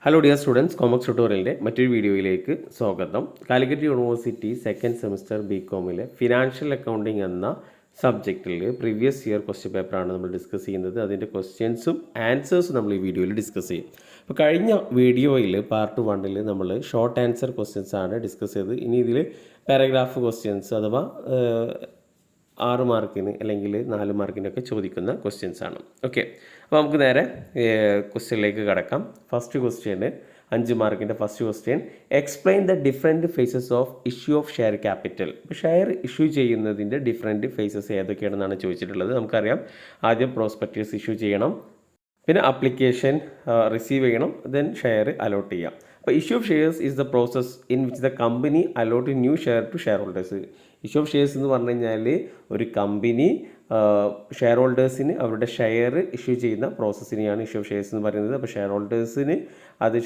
Hello dear students, കോമക്സ് ട്യൂട്ടോറിയലിൻ്റെ മറ്റൊരു വീഡിയോയിലേക്ക് സ്വാഗതം. കാലിക്കറ്റ് യൂണിവേഴ്സിറ്റി സെക്കൻഡ് സെമിസ്റ്റർ ബികോമിലെ ഫിനാൻഷ്യൽ അക്കൗണ്ടിങ് എന്ന സബ്ജക്റ്റിൽ പ്രീവിയസ് ഇയർ ക്വസ്റ്റ്യൻ പേപ്പറാണ് നമ്മൾ ഡിസ്കസ് ചെയ്യുന്നത്. അതിൻ്റെ ക്വസ്റ്റ്യൻസും ആൻസേഴ്സും നമ്മൾ ഈ വീഡിയോയിൽ ഡിസ്കസ് ചെയ്യും. അപ്പോൾ കഴിഞ്ഞ വീഡിയോയിൽ പാർട്ട് 1 നമ്മൾ ഷോർട്ട് ആൻസർ ക്വസ്റ്റ്യൻസ് ആണ് ഡിസ്കസ് ചെയ്തത്. ഇനി ഇതിൽ പാരഗ്രാഫ് ക്വസ്റ്റ്യൻസ് അഥവാ 6 മാർക്കിന് അല്ലെങ്കിൽ 4 മാർക്കിനൊക്കെ ചോദിക്കുന്ന ക്വസ്റ്റ്യൻസ് ആണ്. ഓക്കെ, അപ്പോൾ നമുക്ക് നേരെ ക്വസ്റ്റ്യനിലേക്ക് കടക്കാം. ഫസ്റ്റ് ക്വസ്റ്റ്യന് 5 മാർക്കിൻ്റെ first question, explain the different phases of issue of share capital. ഇപ്പോൾ ഷെയർ ഇഷ്യൂ ചെയ്യുന്നതിൻ്റെ ഡിഫറെൻറ്റ് ഫേസസ് ഏതൊക്കെയാണെന്നാണ് ചോദിച്ചിട്ടുള്ളത്. നമുക്കറിയാം, ആദ്യം പ്രോസ്പെക്ടസ് ഇഷ്യൂ ചെയ്യണം, പിന്നെ അപ്ലിക്കേഷൻ റിസീവ് ചെയ്യണം, ദെൻ ഷെയർ അലോട്ട് ചെയ്യാം. അപ്പോൾ issue of shares is the process in which the company allot new share to share holders. Issue of shares എന്ന് പറഞ്ഞു കഴിഞ്ഞാൽ ഒരു കമ്പനി ഷെയർ ഹോൾഡേഴ്സിന് അവരുടെ ഷെയർ ഇഷ്യൂ ചെയ്യുന്ന പ്രോസസ്സിനെയാണ് ഇഷ്യൂ ഓഫ് ഷെയർസ് എന്ന് പറയുന്നത്. അപ്പോൾ ഷെയർ ഹോൾഡേഴ്സിന്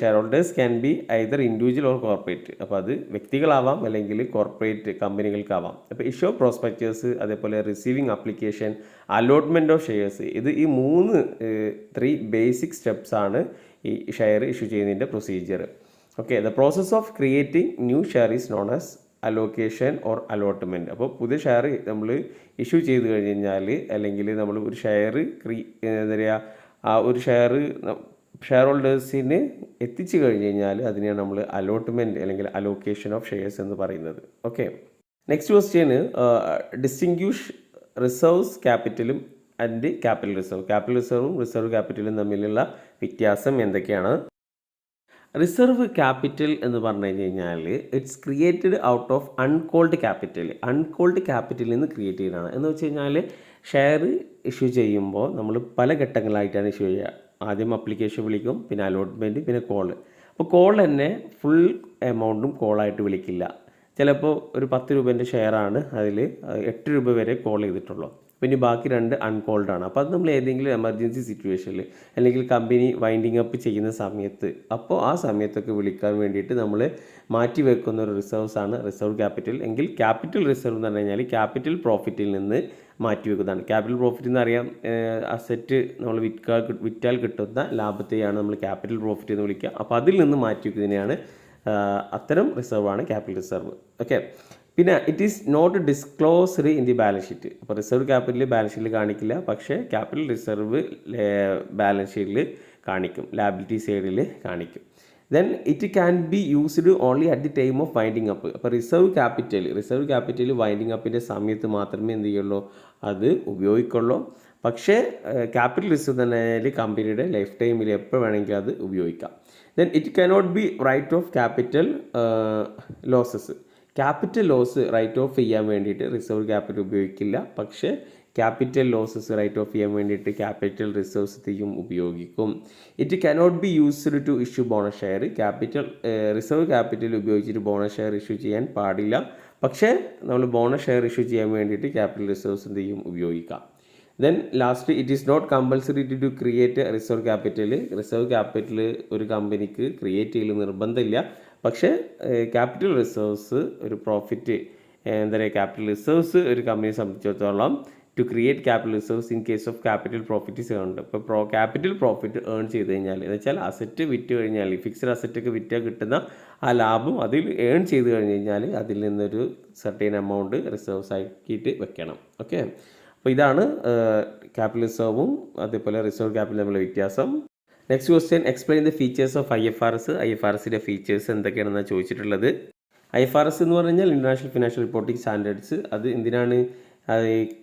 share holders can be either individual or corporate. അപ്പോൾ അത് വ്യക്തികളാവാം അല്ലെങ്കിൽ കോർപ്പറേറ്റ് കമ്പനികൾക്കാവാം. അപ്പോൾ ഇഷ്യൂ ഓഫ് പ്രോസ്പെക്ടസ്, അതേപോലെ receiving application, allotment of shares, ഈ 3 ബേസിക് സ്റ്റെപ്സ് ആണ് ഈ ഷെയർ ഇഷ്യൂ ചെയ്യുന്നതിൻ്റെ procedure. Okay, the process of creating new share is known as allocation or allotment. അപ്പോൾ പുതിയ ഷെയർ നമ്മൾ ഇഷ്യൂ ചെയ്ത് കഴിഞ്ഞ് കഴിഞ്ഞാൽ, അല്ലെങ്കിൽ നമ്മൾ ഒരു ഷെയർ എന്താ പറയുക, ആ ഒരു ഷെയർ ഹോൾഡേഴ്സിന് എത്തിച്ചു കഴിഞ്ഞ് കഴിഞ്ഞാൽ അതിനെയാണ് നമ്മൾ അലോട്ട്മെൻറ്റ് അല്ലെങ്കിൽ അലോക്കേഷൻ ഓഫ് ഷെയർസ് എന്ന് പറയുന്നത്. Okay, next question, distinguish reserves ക്യാപിറ്റലും ആൻഡ് ക്യാപിറ്റൽ റിസർവ്. ക്യാപിറ്റൽ റിസർവും റിസർവ് ക്യാപിറ്റലും തമ്മിലുള്ള വ്യത്യാസം എന്തൊക്കെയാണ്? റിസർവ് ക്യാപിറ്റൽ എന്ന് പറഞ്ഞു കഴിഞ്ഞാൽ it's created out of uncalled capital. Uncalled ക്യാപിറ്റലിൽ നിന്ന് ക്രിയേറ്റ് ചെയ്യുന്നതാണ്. എന്ന് വെച്ച് കഴിഞ്ഞാൽ ഷെയർ ഇഷ്യൂ ചെയ്യുമ്പോൾ നമ്മൾ പല ഘട്ടങ്ങളായിട്ടാണ് ഇഷ്യൂ ചെയ്യുക. ആദ്യം അപ്ലിക്കേഷൻ വിളിക്കും, പിന്നെ അലോട്ട്മെൻറ്റ്, പിന്നെ കോൾ. അപ്പോൾ കോൾ തന്നെ ഫുൾ എമൗണ്ടും കോളായിട്ട് വിളിക്കില്ല. ചിലപ്പോൾ ഒരു 10 രൂപേൻ്റെ ഷെയറാണ്, അതിൽ 8 രൂപ വരെ കോൾ ചെയ്തിട്ടുള്ളൂ. പിന്നെ ബാക്കി 2 അൺകോൾഡ് ആണ്. അപ്പോൾ അത് നമ്മൾ ഏതെങ്കിലും എമർജൻസി സിറ്റുവേഷനിൽ അല്ലെങ്കിൽ കമ്പനി വൈൻഡിങ് അപ്പ് ചെയ്യുന്ന സമയത്ത്, അപ്പോൾ ആ സമയത്തൊക്കെ വിളിക്കാൻ വേണ്ടിയിട്ട് നമ്മൾ മാറ്റി വെക്കുന്ന ഒരു റിസർവ്സ് ആണ് റിസർവ് ക്യാപിറ്റൽ. എങ്കിൽ ക്യാപിറ്റൽ റിസർവ് എന്ന് പറഞ്ഞു കഴിഞ്ഞാൽ ക്യാപിറ്റൽ പ്രോഫിറ്റിൽ നിന്ന് മാറ്റി വെക്കുന്നതാണ്. ക്യാപിറ്റൽ പ്രോഫിറ്റ് എന്ന് അറിയാം, അസറ്റ് നമ്മൾ വിറ്റാൽ കിട്ടുന്ന ലാഭത്തെയാണ് നമ്മൾ ക്യാപിറ്റൽ പ്രോഫിറ്റ് എന്ന് വിളിക്കുക. അപ്പോൾ അതിൽ നിന്ന് മാറ്റി വെക്കുന്നതിനെയാണ് അത്തരം റിസർവാണ് ക്യാപിറ്റൽ റിസർവ്. ഓക്കെ, പിന്നെ it is not disclosed in the balance sheet. അപ്പോൾ റിസർവ് ക്യാപിറ്റൽ ബാലൻസ് ഷീറ്റിൽ കാണിക്കില്ല, പക്ഷേ ക്യാപിറ്റൽ റിസർവ് ബാലൻസ് ഷീറ്റിൽ കാണിക്കും, ലാബിലിറ്റി സൈഡിൽ കാണിക്കും. Then it can be used only at the time of winding up. അപ്പോൾ റിസർവ് ക്യാപിറ്റൽ വൈൻഡിങ് അപ്പിൻ്റെ സമയത്ത് മാത്രമേ എന്ത് ചെയ്യുള്ളൂ, അത് ഉപയോഗിക്കുള്ളൂ. പക്ഷേ ക്യാപിറ്റൽ റിസർവ് തന്നെ കമ്പനിയുടെ ലൈഫ് ടൈമിൽ എപ്പോൾ വേണമെങ്കിലും അത് ഉപയോഗിക്കാം. Then it cannot be write off capital losses. Capital loss write off ചെയ്യാൻ വേണ്ടിയിട്ട് റിസർവ് ക്യാപിറ്റൽ ഉപയോഗിക്കില്ല, പക്ഷേ ക്യാപിറ്റൽ ലോസസ് റൈറ്റ് ഓഫ് ചെയ്യാൻ വേണ്ടിയിട്ട് ക്യാപിറ്റൽ റിസർവ്സ് ഉപയോഗിക്കും. It cannot be used to issue bonus share. Reserve capital ഉപയോഗിച്ചിട്ട് ബോണസ് ഷെയർ ഇഷ്യൂ ചെയ്യാൻ പാടില്ല, പക്ഷേ നമ്മൾ ബോണസ് ഷെയർ ഇഷ്യൂ ചെയ്യാൻ വേണ്ടിയിട്ട് ക്യാപിറ്റൽ റിസർവ്സ് ഉപയോഗിക്കാം. Then last, it is not compulsory to create reserve capital. Reserve capital ഒരു കമ്പനിക്ക് ക്രിയേറ്റ് ചെയ്യൽ നിർബന്ധമില്ല, പക്ഷേ ക്യാപിറ്റൽ റിസർവ്സ് ഒരു പ്രോഫിറ്റ് എന്താ പറയുക, ക്യാപിറ്റൽ റിസർവ്സ് ഒരു കമ്പനിയെ സംബന്ധിച്ചിടത്തോളം to create capital reserves in case of capital profit is earned. ഇപ്പോൾ ക്യാപിറ്റൽ പ്രോഫിറ്റ് ഏൺ ചെയ്ത് കഴിഞ്ഞാൽ, എന്ന് വെച്ചാൽ അസറ്റ് വിറ്റ് കഴിഞ്ഞാൽ, ഫിക്സഡ് അസറ്റൊക്കെ വിറ്റാൽ കിട്ടുന്ന ആ ലാഭം അതിൽ ഏൺ ചെയ്ത് കഴിഞ്ഞ് കഴിഞ്ഞാൽ അതിൽ നിന്നൊരു സർട്ടൈൻ എമൗണ്ട് റിസർവ്സ് ആക്കിയിട്ട് വെക്കണം. ഓക്കെ, അപ്പോൾ ഇതാണ് ക്യാപിറ്റൽ റിസർവും അതേപോലെ റിസർവ് ക്യാപിറ്റൽ തമ്മിലുള്ള വ്യത്യാസം. Next question, explain the features of IFRS. IFRSൻ്റെ ഫീച്ചേഴ്സ് എന്തൊക്കെയാണെന്നാണ് ചോദിച്ചിട്ടുള്ളത്. IFRS എന്ന് പറഞ്ഞു കഴിഞ്ഞാൽ ഇൻ്റർനാഷണൽ ഫിനാൻഷ്യൽ റിപ്പോർട്ടിംഗ് സ്റ്റാൻഡേർഡ്സ്. അത് എന്തിനാണ്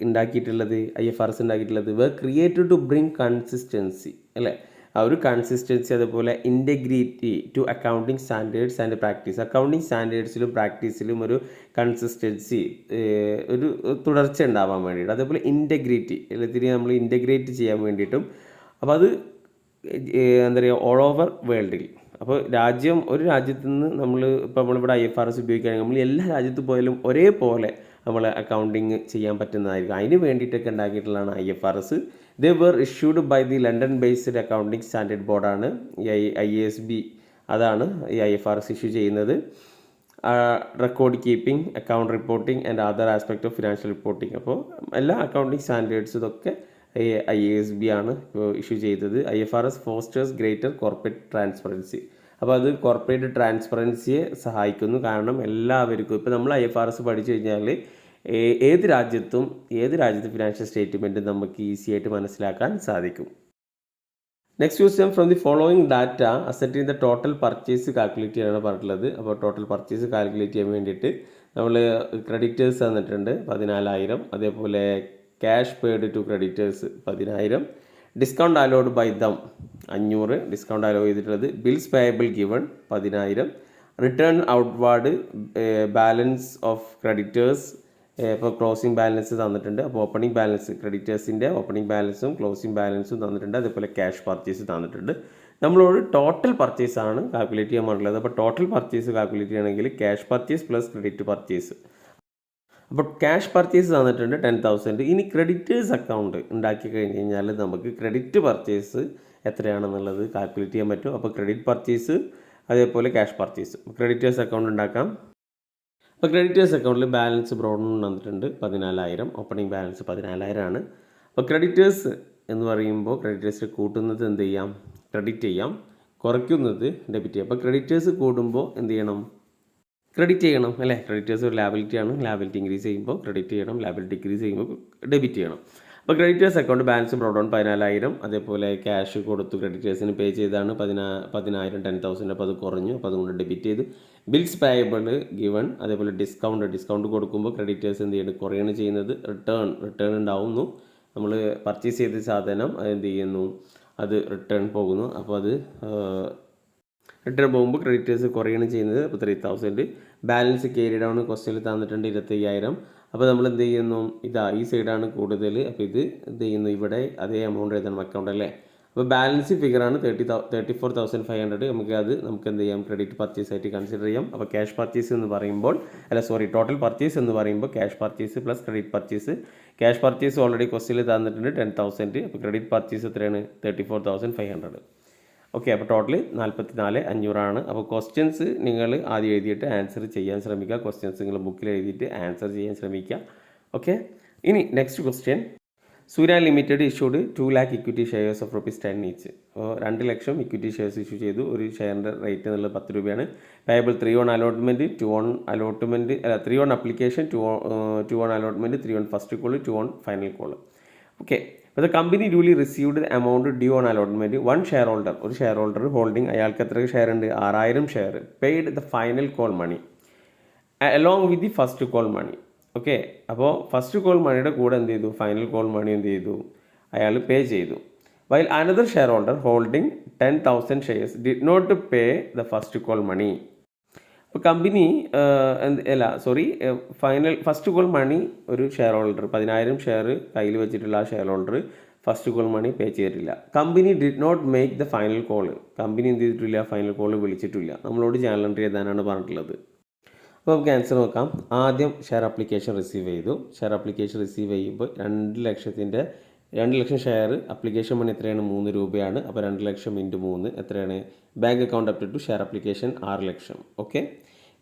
ഉണ്ടാക്കിയിട്ടുള്ളത്? IFRS ഉണ്ടാക്കിയിട്ടുള്ളത് ക്രിയേറ്റഡ് ടു ബ്രിങ് കൺസിസ്റ്റൻസി, അല്ലേ? ആ ഒരു കൺസിസ്റ്റൻസി, അതുപോലെ integrity to accounting standards and practice. Accounting സ്റ്റാൻഡേർഡ്സിലും പ്രാക്ടീസിലും ഒരു കൺസിസ്റ്റൻസി, ഒരു തുടർച്ച ഉണ്ടാവാൻ വേണ്ടിയിട്ട്, അതേപോലെ ഇൻറ്റഗ്രിറ്റി, എല്ലാത്തിനെയും നമ്മൾ ഇൻറ്റഗ്രേറ്റ് ചെയ്യാൻ വേണ്ടിയിട്ടും. അപ്പോൾ അത് എന്താ പറയുക, ഓൾ ഓവർ വേൾഡിൽ. അപ്പോൾ ഒരു രാജ്യത്ത് നിന്ന് നമ്മളിവിടെ IFRS ഉപയോഗിക്കുകയാണെങ്കിൽ നമ്മൾ എല്ലാ രാജ്യത്ത് പോയാലും ഒരേപോലെ നമ്മൾ അക്കൗണ്ടിങ് ചെയ്യാൻ പറ്റുന്നതായിരിക്കും. അതിന് വേണ്ടിയിട്ടൊക്കെ ഉണ്ടാക്കിയിട്ടുള്ളതാണ് IFRS. They were issued by the London based accounting standard ബോർഡാണ് IASB. അതാണ് ഈ IFRS ഇഷ്യൂ ചെയ്യുന്നത്. Record keeping, account reporting and other aspect of financial reporting. അപ്പോൾ എല്ലാ അക്കൗണ്ടിങ് സ്റ്റാൻഡേർഡ്സ് ഇതൊക്കെ IASB ആണ് ഇപ്പോൾ ഇഷ്യൂ ചെയ്തത്. IFRS fosters greater corporate transparency. അപ്പോൾ അത് കോർപ്പറേറ്റ് ട്രാൻസ്പെറൻസിയെ സഹായിക്കുന്നു. കാരണം എല്ലാവർക്കും ഇപ്പോൾ നമ്മൾ IFRS പഠിച്ചു കഴിഞ്ഞാൽ ഏത് രാജ്യത്തെ ഫിനാൻഷ്യൽ സ്റ്റേറ്റ്മെൻറ്റ് നമുക്ക് ഈസി ആയിട്ട് മനസ്സിലാക്കാൻ സാധിക്കും. Next question from the following data asset in the total purchase calculate ചെയ്യാനാണ് പറഞ്ഞിട്ടുള്ളത്. അപ്പോൾ ടോട്ടൽ പർച്ചേസ് കാൽക്കുലേറ്റ് ചെയ്യാൻ വേണ്ടിയിട്ട് നമ്മൾ ക്രെഡിറ്റേഴ്സ് തന്നിട്ടുണ്ട് 14,000, അതേപോലെ cash paid to creditors 10,000, discount allowed by them 500, discount allow ചെയ്തിട്ടുള്ളത്, bills payable given 10,000, return outward balance of creditors ഇപ്പോൾ ക്ലോസിംഗ് ബാലൻസ് തന്നിട്ടുണ്ട്. അപ്പോൾ ഓപ്പണിംഗ് ബാലൻസ് ക്രെഡിറ്റേഴ്സിൻ്റെ ഓപ്പണിംഗ് ബാലൻസും ക്ലോസിംഗ് ബാലൻസും തന്നിട്ടുണ്ട്. അതേപോലെ ക്യാഷ് പർച്ചേസ് തന്നിട്ടുണ്ട്. നമ്മളോട് ടോട്ടൽ പർച്ചേസ് ആണ് കാൽക്കുലേറ്റ് ചെയ്യാൻ പറഞ്ഞിട്ടുള്ളത്. അപ്പോൾ ടോട്ടൽ പർച്ചേസ് കാൽക്കുലേറ്റ് ചെയ്യണമെങ്കിൽ cash purchase plus credit purchase. അപ്പോൾ ക്യാഷ് പർച്ചേസ് തന്നിട്ടുണ്ട് 10,000. ഇനി ക്രെഡിറ്റേഴ്സ് അക്കൗണ്ട് ഉണ്ടാക്കി കഴിഞ്ഞ് കഴിഞ്ഞാൽ നമുക്ക് ക്രെഡിറ്റ് പർച്ചേസ് എത്രയാണെന്നുള്ളത് കാൽക്കുലേറ്റ് ചെയ്യാൻ പറ്റും. അപ്പോൾ ക്രെഡിറ്റ് പർച്ചേസ് അതേപോലെ ക്യാഷ് പർച്ചേസ്. ക്രെഡിറ്റേഴ്സ് അക്കൗണ്ട് ഉണ്ടാക്കാം. അപ്പോൾ ക്രെഡിറ്റേഴ്സ് അക്കൗണ്ടിൽ ബാലൻസ് ബ്രോഡൻ തന്നിട്ടുണ്ട് 14,000, ഓപ്പണിംഗ് ബാലൻസ് 14,000 ആണ്. അപ്പോൾ ക്രെഡിറ്റേഴ്സ് എന്ന് പറയുമ്പോൾ ക്രെഡിറ്റേഴ്സ് കൂട്ടുന്നത് എന്ത് ചെയ്യാം, ക്രെഡിറ്റ് ചെയ്യാം, കുറയ്ക്കുന്നത് ഡെബിറ്റ് ചെയ്യാം. അപ്പോൾ ക്രെഡിറ്റേഴ്സ് കൂടുമ്പോൾ എന്ത് ചെയ്യണം, ക്രെഡിറ്റ് ചെയ്യണം അല്ലേ. ക്രെഡിറ്റേഴ്സ് ഒരു ലാബിലിറ്റി ആണ്. ലാബിലിറ്റി ഇൻക്രീസ് ചെയ്യുമ്പോൾ ക്രെഡിറ്റ് ചെയ്യണം, ലാബിലിറ്റി ഡിക്രീസ് ചെയ്യുമ്പോൾ ഡെബിറ്റ് ചെയ്യണം. അപ്പോൾ creditors account balance broad on 14,000, അതേപോലെ ക്യാഷ് കൊടുത്തു ക്രെഡിറ്റേഴ്സിന് പേ ചെയ്താണ് 10,000 10,000. അപ്പോൾ അത് കുറഞ്ഞു, അപ്പോൾ അതുകൊണ്ട് ഡെബിറ്റ് ചെയ്തു. ബിൽസ് പേയബിൾ ഗിവൺ, അതേപോലെ ഡിസ്കൗണ്ട് കൊടുക്കുമ്പോൾ ക്രെഡിറ്റേഴ്സ് എന്ത് ചെയ്യുന്നു, കുറയാണ് ചെയ്യുന്നത്. റിട്ടേൺ ഉണ്ടാവുന്നു. നമ്മൾ പർച്ചേസ് ചെയ്ത സാധനം എന്ത് ചെയ്യുന്നു, അത് റിട്ടേൺ പോകുന്നു. അപ്പോൾ അത് റിട്ടേൺ പോകുമ്പോൾ ക്രെഡിറ്റേഴ്സ് കുറയാണ് ചെയ്യുന്നത്. അപ്പോൾ 3,000. ബാലൻസ് ക്യാരി ഡൗൺ ക്വസ്റ്റ്യനിൽ തന്നിട്ടുണ്ട് 25,000. അപ്പോൾ നമ്മൾ എന്ത് ചെയ്യുന്നു, ഈ സൈഡാണ് കൂടുതൽ. അപ്പോൾ ഇത് എന്ത് ചെയ്യുന്നു, ഇവിടെ അതേ എമൗണ്ട് എഴുതണം അക്കൗണ്ട് അല്ലേ. അപ്പോൾ ബാലൻസ് ഫിഗറാണ് 34,500. നമുക്ക് എന്ത് ചെയ്യാം, ക്രെഡിറ്റ് പർച്ചേസ് ആയിട്ട് കൺസിഡർ ചെയ്യാം. അപ്പോൾ ക്യാഷ് പർച്ചേസ് എന്ന് പറയുമ്പോൾ ടോട്ടൽ പർച്ചേസ് എന്ന് പറയുമ്പോൾ cash purchase plus credit purchase. Cash purchase already ക്വസ്റ്റ്യനിൽ തന്നിട്ടുണ്ട് 10,000. അപ്പോൾ ക്രെഡിറ്റ് പർച്ചേസ് എത്രയാണ്, 34,500. ഓക്കെ. അപ്പോൾ ടോട്ടൽ 44,500 ആണ്. അപ്പോൾ ക്വസ്റ്റ്യൻസ് നിങ്ങൾ ആദ്യം എഴുതിയിട്ട് ആൻസർ ചെയ്യാൻ ശ്രമിക്കുക. ക്വസ്റ്റ്യൻസ് നിങ്ങൾ ബുക്കിൽ എഴുതിയിട്ട് ആൻസർ ചെയ്യാൻ ശ്രമിക്കുക. ഓക്കെ. ഇനി next question, Surya limited issued 2 lakh equity shares of ₹10 each. അപ്പോൾ 2 ലക്ഷം ഇക്വിറ്റി ഷെയർസ് ഇഷ്യൂ ചെയ്തു. ഒരു ഷെയറിൻ്റെ റേറ്റ് എന്നുള്ളത് 10 രൂപയാണ്. Payable 3 on allotment, 2 on allotment, 3 on application, 2 on allotment, 3 on first call, 2 on final call. Okay. അപ്പോൾ the company duly received amount due on allotment. ഒരു share holder holding, അയാൾക്ക് എത്ര share ഉണ്ട്, 6,000 share. Paid the final call money along with the first call money. Okay. അപ്പോൾ first call മണിയുടെ കൂടെ എന്ത് ചെയ്തു, ഫൈനൽ കോൾ മണി എന്ത് ചെയ്തു, അയാൾ പേ ചെയ്തു. While another share holder holding 10,000 shares did not pay the first call money. അപ്പോൾ കമ്പനി ഫസ്റ്റ് കോൾ മണി ഒരു ഷെയർ ഹോൾഡർ 10,000 ഷെയർ കയ്യിൽ വെച്ചിട്ടുള്ള ആ share holder first call money pay ചെയ്തിട്ടില്ല. Company did not make the final call. Company എന്ത് ചെയ്തിട്ടില്ല, final call വിളിച്ചിട്ടില്ല. നമ്മളോട് ജേണൽ എൻട്രി എഴുതാനാണ് പറഞ്ഞിട്ടുള്ളത്. അപ്പോൾ നമുക്ക് ആൻസർ നോക്കാം. ആദ്യം ഷെയർ അപ്ലിക്കേഷൻ റിസീവ് ചെയ്തു. ഷെയർ അപ്ലിക്കേഷൻ റിസീവ് ചെയ്യുമ്പോൾ 2 ലക്ഷം ഷെയർ അപ്ലിക്കേഷൻ മണി എത്രയാണ്, 3 രൂപയാണ്. അപ്പോൾ 2 ലക്ഷം ഇൻറ്റു 3 എത്രയാണ്, bank account up to share application 6 ലക്ഷം. ഓക്കെ.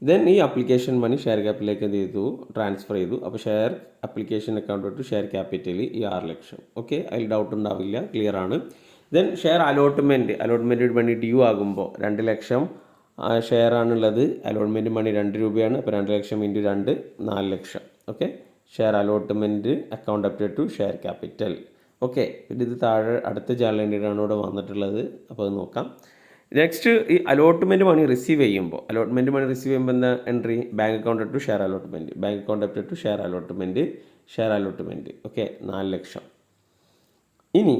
ദെൻ ഈ അപ്ലിക്കേഷൻ മണി ഷെയർ ക്യാപിറ്റലിലേക്ക് എന്ത് ചെയ്തു, ട്രാൻസ്ഫർ ചെയ്തു. അപ്പോൾ share application account to share capital ഈ 6 ലക്ഷം. ഓക്കെ. അതിൽ ഡൗട്ട് ഉണ്ടാവില്ല, ക്ലിയർ ആണ്. Then share allotment money due ആകുമ്പോൾ 2 ലക്ഷം ഷെയർ ആണുള്ളത്. അലോട്ട്മെൻറ്റ് മണി 2 രൂപയാണ്. അപ്പോൾ 2 lakh into 2 4 lakh. Okay. Share allotment account up to share capital. Okay. പിന്നെ ഇത് താഴെ അടുത്ത ജേണൽ എൻട്രിയാണ് ഇവിടെ വന്നിട്ടുള്ളത്. അപ്പോൾ അത് നോക്കാം. നെക്സ്റ്റ് ഈ അലോട്ട്മെൻറ്റ് മണി റിസീവ് ചെയ്യുമ്പോൾ എന്താ entry, bank account to share allotment, share allotment. Okay. 4 ലക്ഷം. ഇനി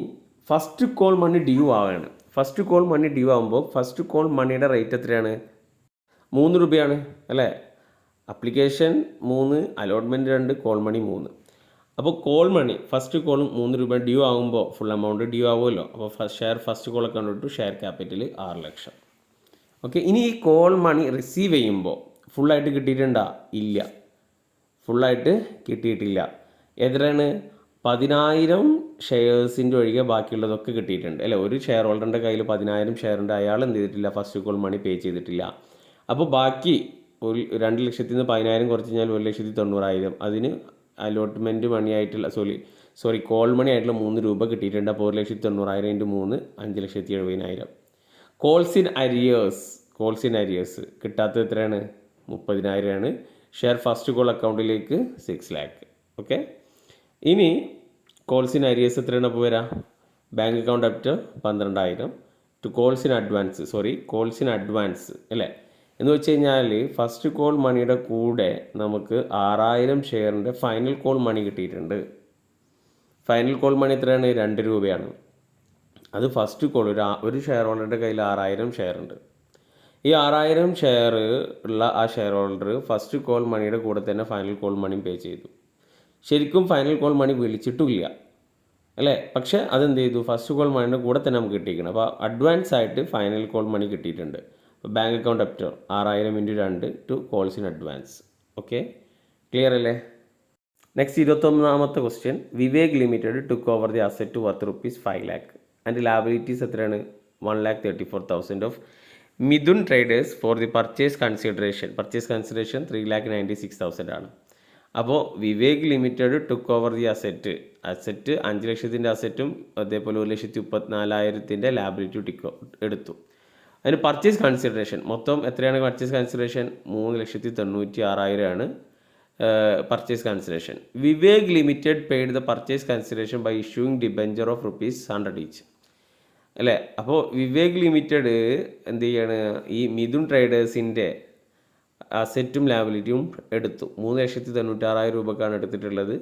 ഫസ്റ്റ് കോൾ മണി ഡ്യൂ ആവുകയാണ്. ഫസ്റ്റ് കോൾ മണി ഡ്യൂ ആകുമ്പോൾ ഫസ്റ്റ് കോൾ മണിയുടെ റേറ്റ് എത്രയാണ്, 3 രൂപയാണ് അല്ലേ. Application 3, allotment 2, call money 3. അപ്പോൾ കോൾ മണി ഫസ്റ്റ് കോളും 3 രൂപ ഡ്യൂ ആകുമ്പോൾ ഫുൾ എമൗണ്ട് ഡ്യൂ ആവുമല്ലോ. അപ്പോൾ first call account to share capital 6 ലക്ഷം. ഓക്കെ. ഇനി ഈ കോൾ മണി റിസീവ് ചെയ്യുമ്പോൾ ഫുള്ളായിട്ട് കിട്ടിയിട്ടുണ്ടോ, ഇല്ല, ഫുള്ളായിട്ട് കിട്ടിയിട്ടില്ല. എത്രയാണ്, 10,000 ഷെയർസിൻ്റെ ഒഴികെ ബാക്കിയുള്ളതൊക്കെ കിട്ടിയിട്ടുണ്ട് അല്ലേ. ഒരു ഷെയർ ഹോൾഡറിൻ്റെ കയ്യിൽ 10,000 ഷെയർ ഉണ്ട്, അയാൾ എന്ത് ചെയ്തിട്ടില്ല, ഫസ്റ്റ് കോൾ മണി പേ ചെയ്തിട്ടില്ല. അപ്പോൾ ബാക്കി 2 ലക്ഷത്തിൽ നിന്ന് 10,000 കുറച്ച് കഴിഞ്ഞാൽ 1,90,000. അതിന് അലോട്ട്മെൻറ്റ് മണി ആയിട്ടുള്ള കോൾ മണി ആയിട്ടുള്ള 3 രൂപ കിട്ടിയിട്ടുണ്ട്. അപ്പോൾ 1,90,000 into 3 5,70,000. Calls in arrears calls in arrears കിട്ടാത്തത് എത്രയാണ്? 30,000 ഷെയർ ഫസ്റ്റ് കോൾ അക്കൗണ്ടിലേക്ക് 6 lakh. ഓക്കെ, ഇനി കോൾസ് ഇൻ അരിയേഴ്സ് എത്രയാണ് അപ്പോൾ വരാം? Bank account up to 12,000 to calls in advance അല്ലേ? എന്ന് വെച്ച് കഴിഞ്ഞാൽ ഫസ്റ്റ് കോൾ മണിയുടെ കൂടെ നമുക്ക് 6,000 ഷെയറിൻ്റെ ഫൈനൽ കോൾ മണി കിട്ടിയിട്ടുണ്ട്. ഫൈനൽ കോൾ മണി എത്രയാണ്? 2 രൂപയാണ്. അത് ഫസ്റ്റ് കോൾ ഒരു ഷെയർ ഹോൾഡറുടെ കയ്യിൽ 6,000 ഷെയർ ഉണ്ട്. ഈ 6,000 ഷെയർ ഉള്ള ആ ഷെയർ ഹോൾഡർ ഫസ്റ്റ് കോൾ മണിയുടെ കൂടെ തന്നെ ഫൈനൽ കോൾ മണി പേ ചെയ്തു. ശരിക്കും ഫൈനൽ കോൾ മണി വിളിച്ചിട്ടില്ല അല്ലേ? പക്ഷേ അതെന്ത് ചെയ്തു? ഫസ്റ്റ് കോൾ മണിയുടെ കൂടെ തന്നെ നമുക്ക് കിട്ടിയിരിക്കണം. അപ്പോൾ അഡ്വാൻസ് ആയിട്ട് ഫൈനൽ കോൾ മണി കിട്ടിയിട്ടുണ്ട്. അപ്പോൾ bank account up to 6,000 × 2 to calls in advance. Okay, clear അല്ലേ? നെക്സ്റ്റ് 21ാമത്തെ question. Vivek limited took over the asset worth ₹5 lakh and liabilities എത്രയാണ്? 1,34,000 of Mithun traders for the purchase consideration 3,96,000 ആണ്. അപ്പോൾ Vivek limited took over the asset 5 ലക്ഷത്തിൻ്റെ അസറ്റും അതേപോലെ 1,34,000 liability എടുത്തു. അതിന് purchase consideration മൊത്തം എത്രയാണ്? പർച്ചേസ് കൺസിഡറേഷൻ 3,96,000 ആണ് purchase consideration. Vivek limited paid the purchase consideration by issuing debenture of ₹100 each അല്ലേ? അപ്പോൾ വിവേക് ലിമിറ്റഡ് എന്ത് ചെയ്യാണ്? ഈ മിഥുൻ ട്രേഡേഴ്സിൻ്റെ അസറ്റും ലാബിലിറ്റിയും എടുത്തു. 3,96,000 രൂപക്കാണ് എടുത്തിട്ടുള്ളത്.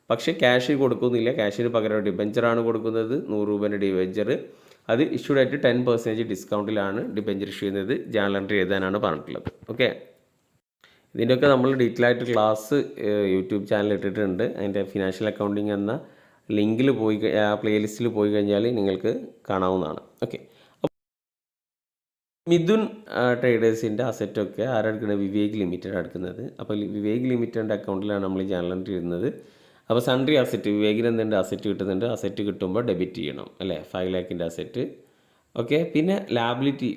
പക്ഷേ ക്യാഷ് കൊടുക്കുന്നില്ല. ക്യാഷിന് പകരം ഡിബെഞ്ചറാണ് കൊടുക്കുന്നത്. 100 രൂപേൻ്റെ ഡിബെഞ്ചർ. അത് ഇഷ്യൂഡ് ആയിട്ട് 10% ഡിസ്കൗണ്ടിലാണ് ഡിബെഞ്ചർ ഇഷ്യൂ ചെയ്യുന്നത്. ജേണൽ എൻട്രി എഴുതാനാണ് പറഞ്ഞിട്ടുള്ളത്. ഓക്കെ, ഇതിൻ്റെയൊക്കെ നമ്മൾ ഡീറ്റെയിൽ ആയിട്ട് ക്ലാസ് യൂട്യൂബ് ചാനൽ ഇട്ടിട്ടുണ്ട്. അതിൻ്റെ ഫിനാൻഷ്യൽ അക്കൗണ്ടിങ് എന്ന ലിങ്കിൽ പോയി പ്ലേലിസ്റ്റിൽ പോയി കഴിഞ്ഞാൽ നിങ്ങൾക്ക് കാണാവുന്നതാണ്. ഓക്കെ, മിഥുൻ ട്രേഡേഴ്സിൻ്റെ അസറ്റൊക്കെ ആരെടുക്കുന്നത്? വിവേക് ലിമിറ്റഡ് എടുക്കുന്നത്. അപ്പോൾ വിവേക് ലിമിറ്റഡിൻ്റെ അക്കൗണ്ടിലാണ് നമ്മൾ ജേണൽ എൻട്രി ഇടുന്നത്. അപ്പോൾ സൺട്രി അസറ്റ് വിവേകിന് എന്തുണ്ട്? അസറ്റ് കിട്ടുന്നുണ്ട്. അസറ്റ് കിട്ടുമ്പോൾ ഡെബിറ്റ് ചെയ്യണം അല്ലേ? 5 lakhൻ്റെ അസറ്റ്. ഓക്കെ, പിന്നെ ലാബിലിറ്റി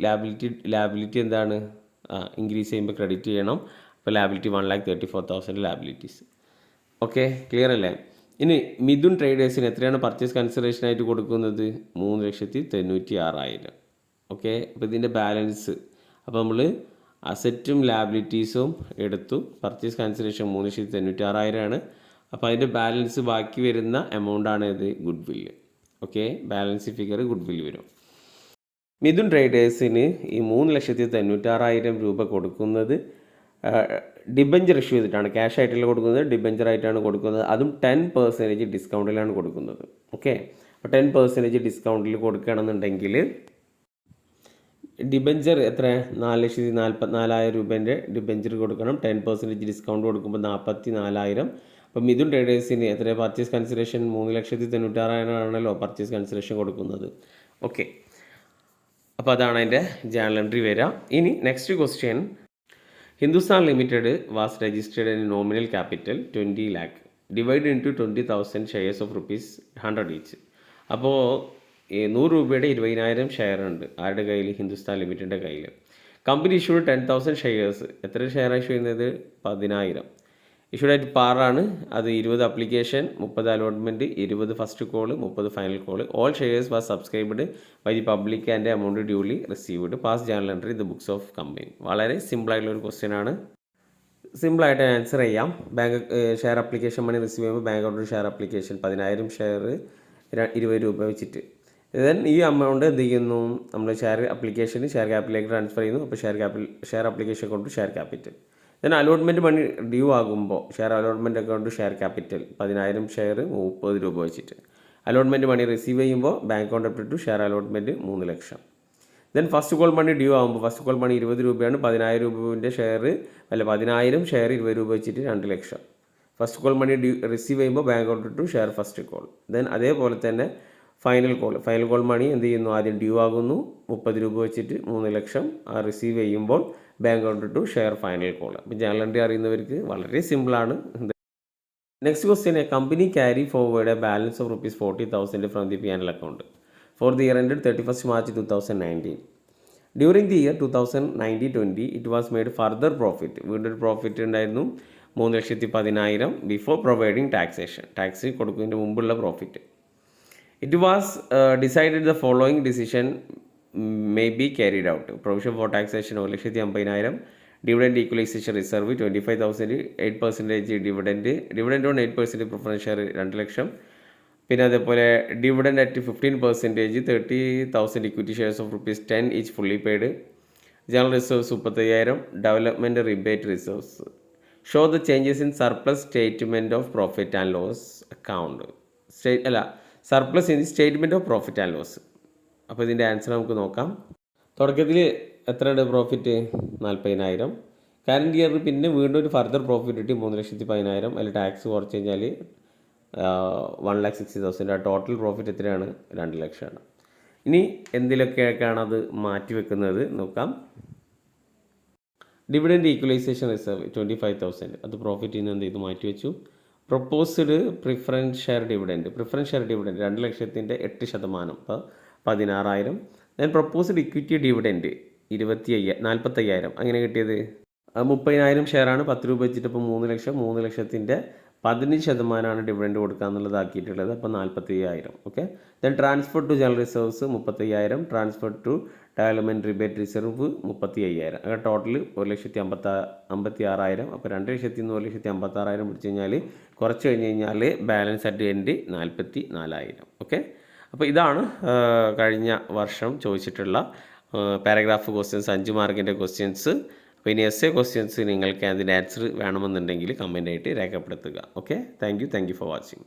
എന്താണ്? ഇൻക്രീസ് ചെയ്യുമ്പോൾ ക്രെഡിറ്റ് ചെയ്യണം. അപ്പോൾ ലാബിലിറ്റി 1,34,000 ലാബിലിറ്റീസ്. ഓക്കെ, ക്ലിയർ അല്ലേ? ഇനി മിഥുൻ ട്രേഡേഴ്സിന് എത്രയാണ് പർച്ചേസ് കൺസിഡറേഷനായിട്ട് കൊടുക്കുന്നത്? 3,96,000. ഓക്കെ, അപ്പോൾ ഇതിൻ്റെ ബാലൻസ് അപ്പോൾ നമ്മൾ അസറ്റും ലാബിലിറ്റീസും എടുത്തു. പർച്ചേസ് കൺസിഡറേഷൻ 3,96,000 ആണ്. അപ്പോൾ അതിൻ്റെ ബാലൻസ് ബാക്കി വരുന്ന എമൗണ്ടാണ് ഇത് ഗുഡ് വില്ല്. ഓക്കെ, ബാലൻസ് ഫിഗർ ഗുഡ് വില്ല് വരും. മിഥുൻ ട്രേഡേഴ്സിന് ഈ 3,96,000 രൂപ കൊടുക്കുന്നത് ഡിബെഞ്ചർ ഇഷ്യൂ ചെയ്തിട്ടാണ്. ക്യാഷ് ആയിട്ടല്ല കൊടുക്കുന്നത്, ഡിബെഞ്ചർ ആയിട്ടാണ് കൊടുക്കുന്നത്. അതും 10% ഡിസ്കൗണ്ടിലാണ് കൊടുക്കുന്നത്. ഓക്കെ, അപ്പോൾ 10% ഡിസ്കൗണ്ടിൽ കൊടുക്കുകയാണെന്നുണ്ടെങ്കിൽ ഡിബെഞ്ചർ എത്ര? 4,44,000 രൂപേൻ്റെ ഡിബെഞ്ചർ കൊടുക്കണം. 10% ഡിസ്കൗണ്ട് കൊടുക്കുമ്പോൾ 44,000. അപ്പോൾ മിഥുൻ ട്രേഡേഴ്സിന് എത്ര പർച്ചേസ് കൺസിഡറേഷൻ? 3,96,000 ആണല്ലോ പർച്ചേസ് കൺസിഡറേഷൻ കൊടുക്കുന്നത്. ഓക്കെ, അപ്പോൾ അതാണ് അതിൻ്റെ ജേണൽ എൻട്രി വരിക. ഇനി next question. Hindustan limited was registered in nominal capital 20 lakh divide into 20,000 shares of ₹100 each. അപ്പോൾ 100 രൂപയുടെ 20,000 ഷെയർ ഉണ്ട് ആരുടെ കയ്യിൽ? ഹിന്ദുസ്ഥാൻ ലിമിറ്റഡിൻ്റെ കയ്യിൽ. Company issued 10,000 shares. എത്ര ഷെയർ ഇഷ്യൂ ചെയ്യുന്നത്? 10,000. ഇഷ്യൂഡ് ആയിട്ട് പാറാണ്. അത് 20 application, 30 allotment, 20 first call, 30 final call. All shares was subscribed by the public and amount duly received. Pass journal entry in the books of company. വളരെ സിമ്പിളായിട്ടുള്ളൊരു question ആണ്. സിമ്പിളായിട്ട് answer ചെയ്യാം. Bank share application money receive ചെയ്യുമ്പോൾ bank account share application 10,000 share 20 രൂപ വെച്ചിട്ട് then ഈ amount എന്ത് ചെയ്യുന്നു? നമ്മൾ ഷെയർ അപ്ലിക്കേഷന് ഷെയർ ക്യാപിറ്റലിലേക്ക് ട്രാൻസ്ഫർ ചെയ്യുന്നു. അപ്പോൾ share application account share capital. Then allotment money due ആകുമ്പോൾ share allotment account share capital 10,000 share 30 രൂപ വെച്ചിട്ട്. അലോട്ട്മെൻറ്റ് മണി റിസീവ് ചെയ്യുമ്പോൾ bank account up to share allotment 3 lakh. Then first call money due ആകുമ്പോൾ first call money 20 രൂപയാണ്. 10,000 രൂപൻ്റെ share 10,000 share 20 രൂപ വെച്ചിട്ട് 2 ലക്ഷം. First call money receive ചെയ്യുമ്പോൾ bank account to share first call. Then അതേപോലെ തന്നെ ഫൈനൽ കോൾ മണി എന്ത് ചെയ്യുന്നു? ആദ്യം ഡ്യൂ ആകുന്നു 30 രൂപ വെച്ചിട്ട് 3 ലക്ഷം. റിസീവ് ചെയ്യുമ്പോൾ bank account to share final call. അപ്പോൾ ജേണൽ എൻട്രി അറിയുന്നവർക്ക് വളരെ സിമ്പിളാണ്. Next question. A company carry forward a balance of ₹40,000 from the P&L account for the year ended 31st March 2019. During the year 2019-20 it was made further profit. വീണ്ടും profit ഉണ്ടായിരുന്നു 3,10,000 before providing taxation. Tax കൊടുക്കുന്നതിന് മുമ്പുള്ള profit. It was decided the following decision may be carried out. Provision for taxation 1,50,000. Dividend equalisation reserve 25,000. 8% dividend on 8% preference share 2 ലക്ഷം. പിന്നെ അതേപോലെ dividend at 15% 30,000 equity shares of ₹10 each fully paid. General reserves 35,000. Development rebate reserves. Show the changes in surplus statement of profit and loss account. Surplus in statement of profit and loss. അപ്പോൾ ഇതിൻ്റെ answer നമുക്ക് നോക്കാം. തുടക്കത്തിൽ എത്രയുണ്ട് profit? 40,000. Current ഇയറിൽ പിന്നെ വീണ്ടും ഒരു ഫർദർ പ്രോഫിറ്റ് കിട്ടി 3,10,000. അതിൽ ടാക്സ് കുറച്ച് കഴിഞ്ഞാൽ 1,60,000. ആ ടോട്ടൽ പ്രോഫിറ്റ് എത്രയാണ്? 2 ലക്ഷമാണ്. ഇനി എന്തിലൊക്കെയാണ് അത് മാറ്റി വെക്കുന്നത് നോക്കാം. Dividend equalisation reserve 25,000. അത് പ്രോഫിറ്റിൽ നിന്ന് എന്ത് ചെയ്തു മാറ്റി വെച്ചു. പ്രൊപ്പോസ്ഡ് പ്രിഫറൻസ് ഷെയർ ഡിവിഡൻഡ് 2 ലക്ഷത്തിൻ്റെ 8%, അപ്പോൾ 16,000. Then proposed equity dividend 45,000. അങ്ങനെ കിട്ടിയത് 30,000 ഷെയറാണ്. 10 രൂപ വെച്ചിട്ട് ഇപ്പോൾ 3 ലക്ഷം. 3 ലക്ഷത്തിൻ്റെ 15% ഡിവിഡൻഡ് കൊടുക്കുക എന്നുള്ളതാക്കിയിട്ടുള്ളത്. അപ്പോൾ 45,000. Okay. Then transfer to general reserves 35,000. Transfer to development rebate reserve 35,000. അങ്ങനെ ടോട്ടൽ 1,56,000. അപ്പോൾ 2,00,000 1,56,000 പിടിച്ച് കഴിഞ്ഞാൽ കുറച്ച് കഴിഞ്ഞ് കഴിഞ്ഞാൽ ബാലൻസ് അറ്റ് എൻഡ് 44,000. ഓക്കെ. അപ്പോൾ ഇതാണ് കഴിഞ്ഞ വർഷം ചോദിച്ചിട്ടുള്ള പാരഗ്രാഫ് ക്വസ്റ്റ്യൻസ്, 5 മാർക്കിൻ്റെ ക്വസ്റ്റ്യൻസ്. അപ്പോൾ ഇനി എസ്സേ ക്വസ്റ്റ്യൻസ് നിങ്ങൾക്ക് അതിൻ്റെ ആൻസർ വേണമെന്നുണ്ടെങ്കിൽ കമൻ്റായിട്ട് രേഖപ്പെടുത്തുക. Okay. Thank you for watching.